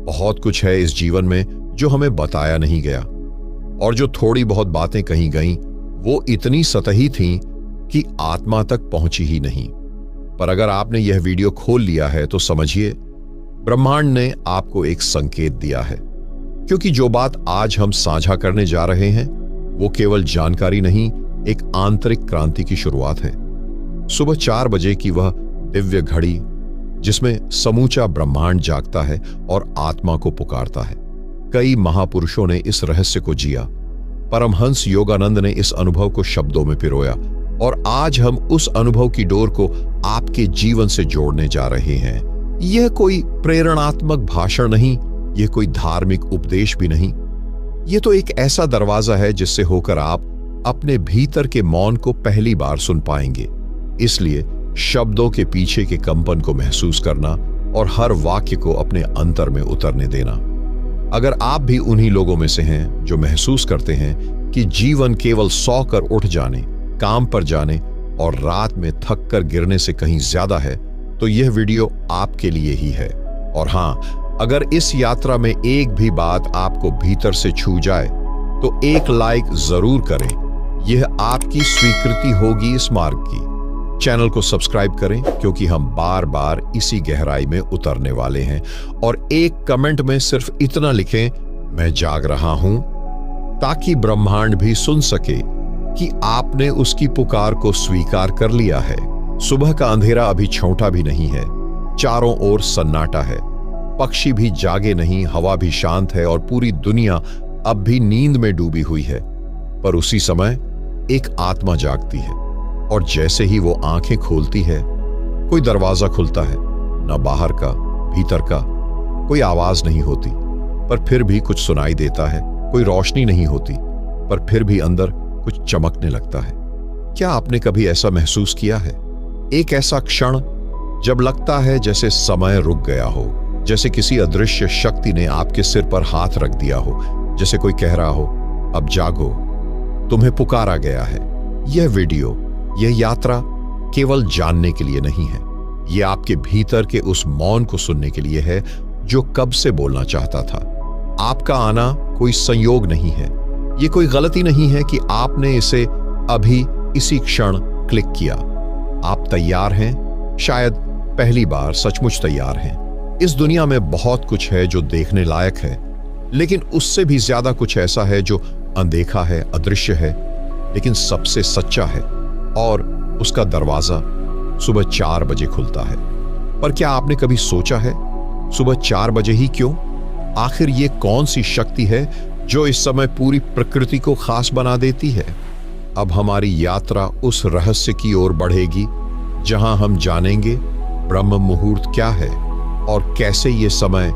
बहुत कुछ है इस जीवन में जो हमें बताया नहीं गया, और जो थोड़ी बहुत बातें कही गईं वो इतनी सतही थीं कि आत्मा तक पहुंची ही नहीं। पर अगर आपने यह वीडियो खोल लिया है तो समझिए ब्रह्मांड ने आपको एक संकेत दिया है, क्योंकि जो बात आज हम साझा करने जा रहे हैं वो केवल जानकारी नहीं, एक आंतरिक क्रांति की शुरुआत है। सुबह 4 बजे की वह दिव्य घड़ी जिसमें समूचा ब्रह्मांड जागता है और आत्मा को पुकारता है। कई महापुरुषों ने इस रहस्य को जिया। परमहंस योगानंद ने इस अनुभव को शब्दों में पिरोया, और आज हम उस अनुभव की डोर को आपके जीवन से जोड़ने जा रहे हैं। यह कोई प्रेरणात्मक भाषण नहीं, यह कोई धार्मिक उपदेश भी नहीं। यह तो एक ऐसा दरवाजा है जिससे होकर आप अपने भीतर के मौन को पहली बार सुन पाएंगे। इसलिए शब्दों के पीछे के कंपन को महसूस करना और हर वाक्य को अपने अंतर में उतरने देना। अगर आप भी उन्हीं लोगों में से हैं जो महसूस करते हैं कि जीवन केवल सो कर उठ जाने, काम पर जाने और रात में थक कर गिरने से कहीं ज्यादा है, तो यह वीडियो आपके लिए ही है। और हां, अगर इस यात्रा में एक भी बात आपको भीतर से छू जाए तो एक लाइक जरूर करें। यह आपकी स्वीकृति होगी इस मार्ग की। चैनल को सब्सक्राइब करें, क्योंकि हम बार बार इसी गहराई में उतरने वाले हैं। और एक कमेंट में सिर्फ इतना लिखें, मैं जाग रहा हूं, ताकि ब्रह्मांड भी सुन सके कि आपने उसकी पुकार को स्वीकार कर लिया है। सुबह का अंधेरा अभी छोटा भी नहीं है, चारों ओर सन्नाटा है, पक्षी भी जागे नहीं, हवा भी शांत है और पूरी दुनिया अब भी नींद में डूबी हुई है। पर उसी समय एक आत्मा जागती है, और जैसे ही वो आंखें खोलती है कोई दरवाजा खुलता है। न बाहर का, भीतर का, कोई आवाज नहीं होती, पर फिर भी कुछ सुनाई देता है। कोई रोशनी नहीं होती, पर फिर भी अंदर कुछ चमकने लगता है। क्या आपने कभी ऐसा महसूस किया है? एक ऐसा क्षण जब लगता है जैसे समय रुक गया हो, जैसे किसी अदृश्य शक्ति ने आपके सिर पर हाथ रख दिया हो, जैसे कोई कह रहा हो, अब जागो, तुम्हें पुकारा गया है। यह वीडियो, यह यात्रा केवल जानने के लिए नहीं है, यह आपके भीतर के उस मौन को सुनने के लिए है जो कब से बोलना चाहता था। आपका आना कोई संयोग नहीं है, यह कोई गलती नहीं है कि आपने इसे अभी इसी क्षण क्लिक किया। आप तैयार हैं, शायद पहली बार सचमुच तैयार हैं। इस दुनिया में बहुत कुछ है जो देखने लायक है, लेकिन उससे भी ज्यादा कुछ ऐसा है जो अनदेखा है, अदृश्य है, लेकिन सबसे सच्चा है। और उसका दरवाजा सुबह 4 बजे खुलता है। पर क्या आपने कभी सोचा है, सुबह 4 बजे ही क्यों? आखिर ये कौन सी शक्ति है जो इस समय पूरी प्रकृति को खास बना देती है? अब हमारी यात्रा उस रहस्य की ओर बढ़ेगी जहां हम जानेंगे ब्रह्म मुहूर्त क्या है और कैसे ये समय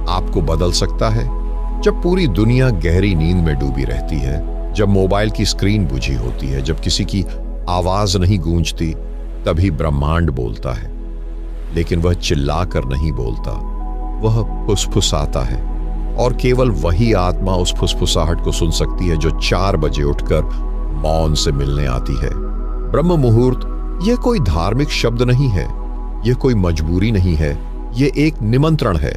आपको बदल सकता है। जब पूरी दुनिया गहरी नींद में डूबी रहती है, जब मोबाइल की स्क्रीन बुझी होती है, जब किसी की आवाज नहीं गूंजती, तभी ब्रह्मांड बोलता है। लेकिन वह चिल्लाकर नहीं बोलता, वह फुसफुसाता है, और केवल वही आत्मा उस फुसफुसाहट को सुन सकती है जो 4 बजे उठकर मौन से मिलने आती है। ब्रह्म मुहूर्त यह कोई धार्मिक शब्द नहीं है, यह कोई मजबूरी नहीं है, यह एक निमंत्रण है।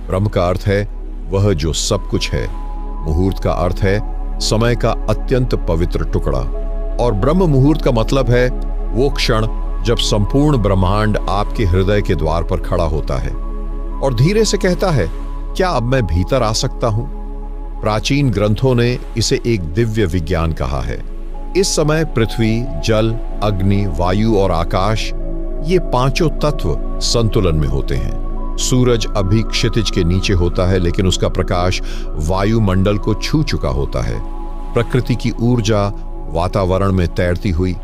ब्रह्म का अर्थ है वह जो सब कुछ है, मुहूर्त का अर्थ है समय का अत्यंत पवित्र टुकड़ा, और ब्रह्म मुहूर्त का मतलब है वो क्षण जब संपूर्ण ब्रह्मांड आपके हृदय के द्वार पर खड़ा होता है और धीरे से कहता है, क्या अब मैं भीतर आ सकता हूं? प्राचीन ग्रंथों ने इसे एक दिव्य विज्ञान कहा है। इस समय पृथ्वी, जल, अग्नि, वायु और आकाश, ये पांचों तत्व संतुलन में होते हैं। सूरज अभी क्षितिज के नीचे होता है, लेकिन उसका प्रकाश वायुमंडल को छू चुका होता है। प्रकृति की ऊर्जा वातावरण में तैरती हुई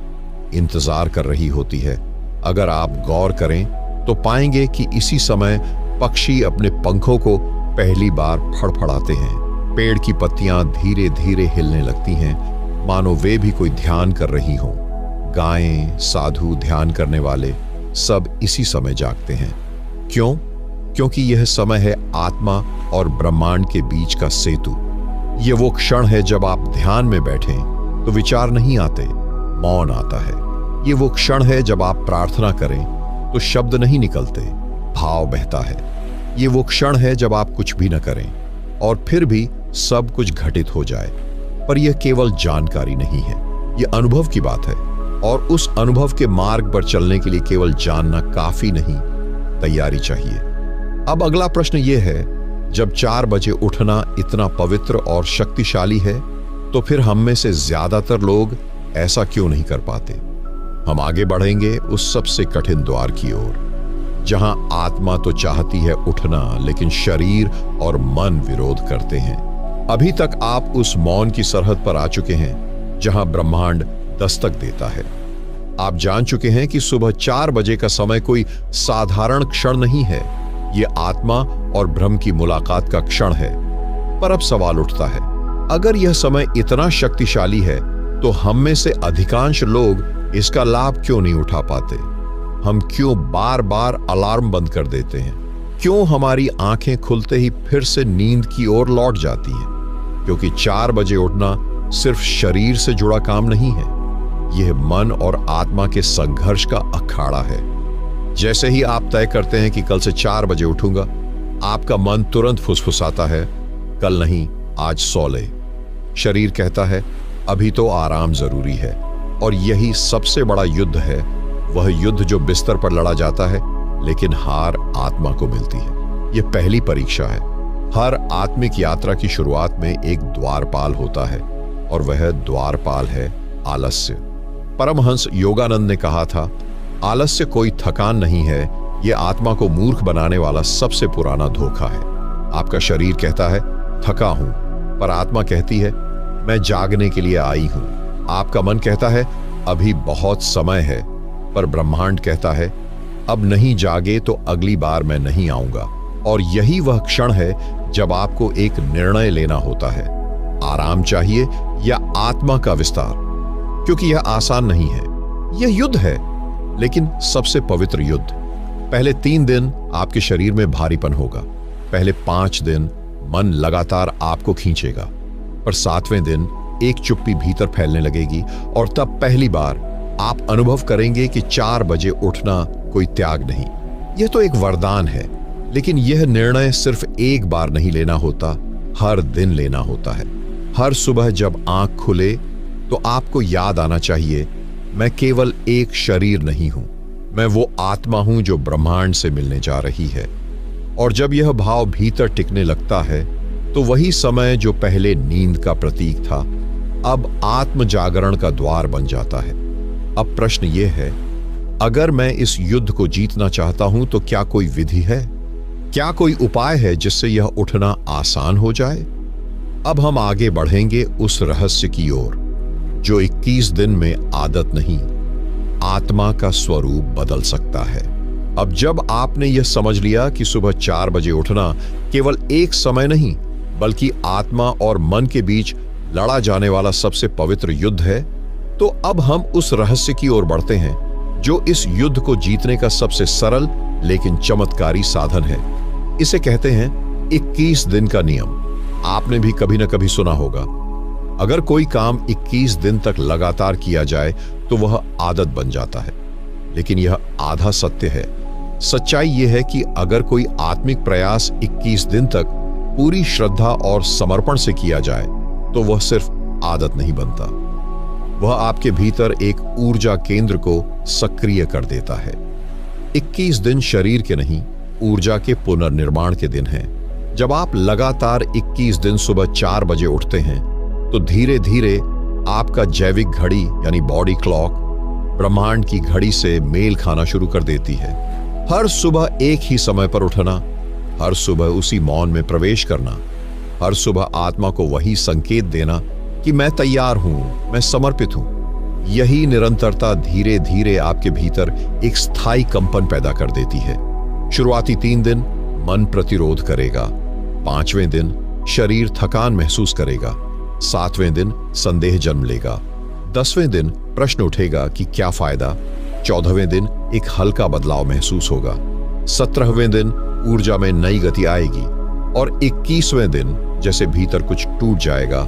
इंतजार कर रही होती है। अगर आप गौर करें तो पाएंगे कि इसी समय पक्षी अपने पंखों को पहली बार फड़फड़ाते हैं। पेड़ की पत्तियां धीरे धीरे हिलने लगती हैं, मानो वे भी कोई ध्यान कर रही हों। गायें, साधु, ध्यान करने वाले सब इसी समय जागते हैं। क्यों? क्योंकि यह समय है आत्मा और ब्रह्मांड के बीच का सेतु। यह वो क्षण है जब आप ध्यान में बैठें तो विचार नहीं आते, मौन आता है। ये वो क्षण है जब आप प्रार्थना करें तो शब्द नहीं निकलते, भाव बहता है। ये वो क्षण है जब आप कुछ भी न करें और फिर भी सब कुछ घटित हो जाए। पर यह केवल जानकारी नहीं है, यह अनुभव की बात है। और उस अनुभव के मार्ग पर चलने के लिए केवल जानना काफी नहीं, तैयारी चाहिए। अब अगला प्रश्न यह है, जब 4 बजे उठना इतना पवित्र और शक्तिशाली है, तो फिर हम में से ज्यादातर लोग ऐसा क्यों नहीं कर पाते? हम आगे बढ़ेंगे उस सबसे कठिन द्वार की ओर, जहां आत्मा तो चाहती है उठना, लेकिन शरीर और मन विरोध करते हैं। अभी तक आप उस मौन की सरहद पर आ चुके हैं जहां ब्रह्मांड दस्तक देता है। आप जान चुके हैं कि सुबह 4 बजे का समय कोई साधारण क्षण नहीं है, यह आत्मा और ब्रह्म की मुलाकात का क्षण है। पर अब सवाल उठता है, अगर यह समय इतना शक्तिशाली है तो हम में से अधिकांश लोग इसका लाभ क्यों नहीं उठा पाते? हम क्यों बार बार अलार्म बंद कर देते हैं? क्यों हमारी आंखें खुलते ही फिर से नींद की ओर लौट जाती हैं? क्योंकि 4 बजे उठना सिर्फ शरीर से जुड़ा काम नहीं है, यह मन और आत्मा के संघर्ष का अखाड़ा है। जैसे ही आप तय करते हैं कि कल से 4 बजे उठूंगा, आपका मन तुरंत फुसफुसाता है, कल नहीं, आज सो ले। शरीर कहता है, अभी तो आराम जरूरी है। और यही सबसे बड़ा युद्ध है, वह युद्ध जो बिस्तर पर लड़ा जाता है, लेकिन हार आत्मा को मिलती है। यह पहली परीक्षा है। हर आत्मिक यात्रा की शुरुआत में एक द्वारपाल होता है, और वह द्वारपाल है आलस्य। परमहंस योगानंद ने कहा था, आलस्य कोई थकान नहीं है, यह आत्मा को मूर्ख बनाने वाला सबसे पुराना धोखा है। आपका शरीर कहता है, थका हूं, पर आत्मा कहती है, मैं जागने के लिए आई हूं। आपका मन कहता है, अभी बहुत समय है, पर ब्रह्मांड कहता है, अब नहीं जागे तो अगली बार मैं नहीं आऊंगा। और यही वह क्षण है जब आपको एक निर्णय लेना होता है, आराम चाहिए या आत्मा का विस्तार। क्योंकि यह आसान नहीं है, यह युद्ध है, लेकिन सबसे पवित्र युद्ध। पहले 3 दिन आपके शरीर में भारीपन होगा, पहले 5 दिन मन लगातार आपको खींचेगा, पर 7वें दिन एक चुप्पी भीतर फैलने लगेगी, और तब पहली बार आप अनुभव करेंगे कि 4 बजे उठना कोई त्याग नहीं, यह तो एक वरदान है। लेकिन यह निर्णय सिर्फ एक बार नहीं लेना होता, हर दिन लेना होता है। हर सुबह जब आंख खुले तो आपको याद आना चाहिए, मैं केवल एक शरीर नहीं हूं, मैं वो आत्मा हूं जो ब्रह्मांड से मिलने जा रही है। और जब यह भाव भीतर टिकने लगता है, तो वही समय जो पहले नींद का प्रतीक था, अब आत्म जागरण का द्वार बन जाता है। अब प्रश्न यह है, अगर मैं इस युद्ध को जीतना चाहता हूं तो क्या कोई विधि है? क्या कोई उपाय है जिससे यह उठना आसान हो जाए? अब हम आगे बढ़ेंगे उस रहस्य की ओर, जो 21 दिन में आदत नहीं, आत्मा का स्वरूप बदल सकता है। अब जब आपने यह समझ लिया कि सुबह 4 बजे उठना केवल एक समय नहीं, बल्कि आत्मा और मन के बीच लड़ा जाने वाला सबसे पवित्र युद्ध है, तो अब हम उस रहस्य की ओर बढ़ते हैं जो इस युद्ध को जीतने का सबसे सरल लेकिन चमत्कारी साधन है। इसे कहते हैं 21 दिन का नियम। आपने भी कभी न कभी सुना होगा, अगर कोई काम 21 दिन तक लगातार किया जाए तो वह आदत बन जाता है। लेकिन यह आधा सत्य है। सच्चाई यह है कि अगर कोई आत्मिक प्रयास 21 दिन तक पूरी श्रद्धा और समर्पण से किया जाए तो वह सिर्फ आदत नहीं बनता, वह आपके भीतर एक ऊर्जा केंद्र को सक्रिय कर देता है। 21 दिन शरीर के नहीं, ऊर्जा के पुनर्निर्माण के दिन हैं। जब आप लगातार 21 दिन सुबह 4 बजे उठते हैं तो धीरे धीरे आपका जैविक घड़ी यानी बॉडी क्लॉक ब्रह्मांड की घड़ी से मेल खाना शुरू कर देती है। हर सुबह एक ही समय पर उठना, हर सुबह उसी मौन में प्रवेश करना, हर सुबह आत्मा को वही संकेत देना कि मैं तैयार हूं, मैं समर्पित हूं। यही निरंतरता धीरे धीरे आपके भीतर एक स्थायी कंपन पैदा कर देती है। शुरुआती 3 दिन मन प्रतिरोध करेगा, 5वें दिन शरीर थकान महसूस करेगा, 7वें दिन संदेह जन्म लेगा, 10वें दिन प्रश्न उठेगा कि क्या फायदा, 14वें दिन एक हल्का बदलाव महसूस होगा, 17वें दिन ऊर्जा में नई गति आएगी, और 21वें दिन जैसे भीतर कुछ टूट जाएगा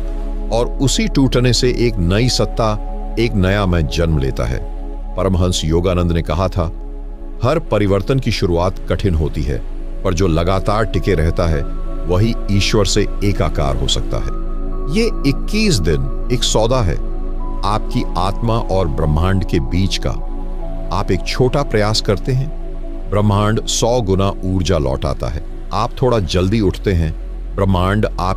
और उसी टूटने से एक नई सत्ता, एक नया मैं जन्म लेता है। परमहंस योगानंद ने कहा था, हर परिवर्तन की शुरुआत कठिन होती है, पर जो लगातार टिके रहता है वही ईश्वर से एकाकार हो सकता है। ये 21 दिन एक सौदा है आपकी आत्मा और ब्रह्मांड के बीच का। आप एक छोटा प्रयास करते हैं, ब्रह्मांड 100 गुना ऊर्जा लौटाता है। आप थोड़ा जल्दी उठते हैं, ब्रह्मांड आप